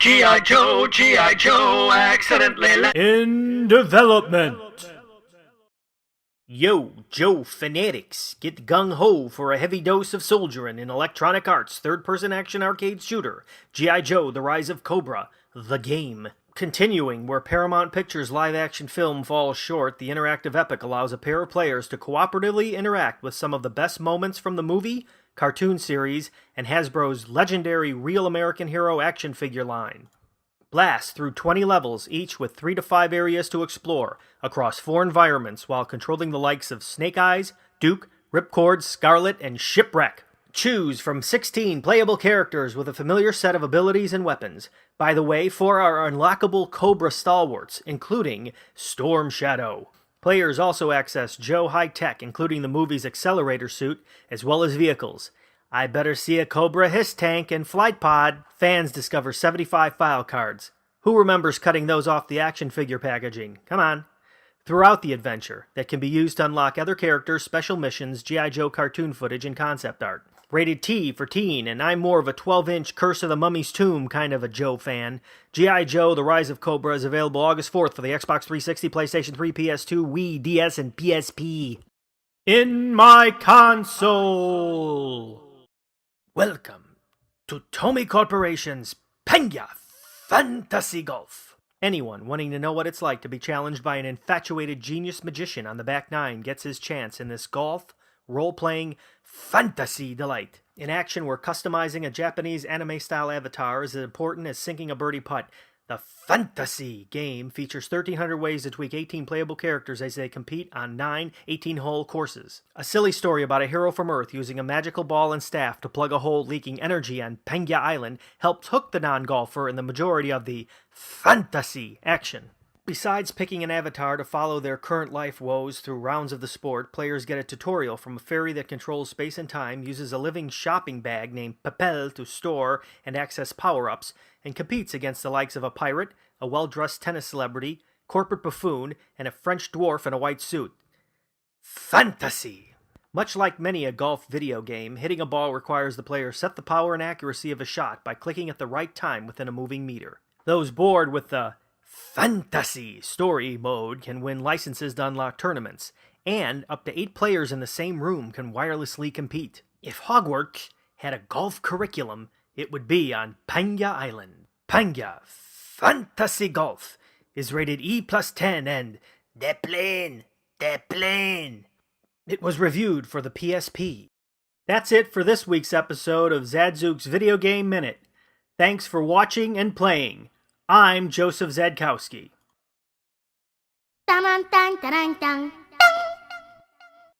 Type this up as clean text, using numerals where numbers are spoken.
G.I. Joe, G.I. Joe, accidentally In development. Yo, Joe fanatics, get gung-ho for a heavy dose of soldiering in Electronic Arts' third-person action arcade shooter, G.I. Joe, The Rise of Cobra, the game. Continuing where Paramount Pictures' live-action film falls short, the interactive epic allows a pair of players to cooperatively interact with some of the best moments from the movie, cartoon series, and Hasbro's legendary Real American Hero action figure line. Blast through 20 levels, each with 3 to 5 areas to explore, across 4 environments while controlling the likes of Snake Eyes, Duke, Ripcord, Scarlet, and Shipwreck. Choose from 16 playable characters with a familiar set of abilities and weapons. By the way, 4 are unlockable Cobra stalwarts, including Storm Shadow. Players also access Joe High Tech, including the movie's accelerator suit, as well as vehicles. I better see a Cobra Hiss tank and flight pod. Fans discover 75 file cards. Who remembers cutting those off the action figure packaging? Come on. Throughout the adventure, that can be used to unlock other characters, special missions, G.I. Joe cartoon footage, and concept art. Rated T for teen, and I'm more of a 12-inch Curse of the Mummy's Tomb kind of a Joe fan. G.I. Joe, The Rise of Cobra is available August 4th for the Xbox 360, PlayStation 3, PS2, Wii, DS, and PSP. In my console! Welcome to Tomy Corporation's Pangya Fantasy Golf. Anyone wanting to know what it's like to be challenged by an infatuated genius magician on the back nine gets his chance in this golf, role-playing, fantasy delight. In action where customizing a Japanese anime-style avatar is as important as sinking a birdie putt, the Fantasy game features 1,300 ways to tweak 18 playable characters as they compete on 9 18-hole courses. A silly story about a hero from Earth using a magical ball and staff to plug a hole leaking energy on Pangya Island helps hook the non-golfer in the majority of the Fantasy action. Besides picking an avatar to follow their current life woes through rounds of the sport, players get a tutorial from a fairy that controls space and time, uses a living shopping bag named Papel to store and access power-ups, and competes against the likes of a pirate, a well-dressed tennis celebrity, corporate buffoon, and a French dwarf in a white suit. Fantasy! Much like many a golf video game, hitting a ball requires the player set the power and accuracy of a shot by clicking at the right time within a moving meter. Those bored with the Fantasy story mode can win licenses to unlock tournaments, and up to 8 players in the same room can wirelessly compete. If Hogwarts had a golf curriculum, it would be on Pangya Island. Pangya Fantasy Golf is rated E+10 and the plane. It was reviewed for the PSP. That's it for this week's episode of Zadzooks Video Game Minute. Thanks for watching and playing. I'm Joseph Zadkowski. Dun dun dun dun dun.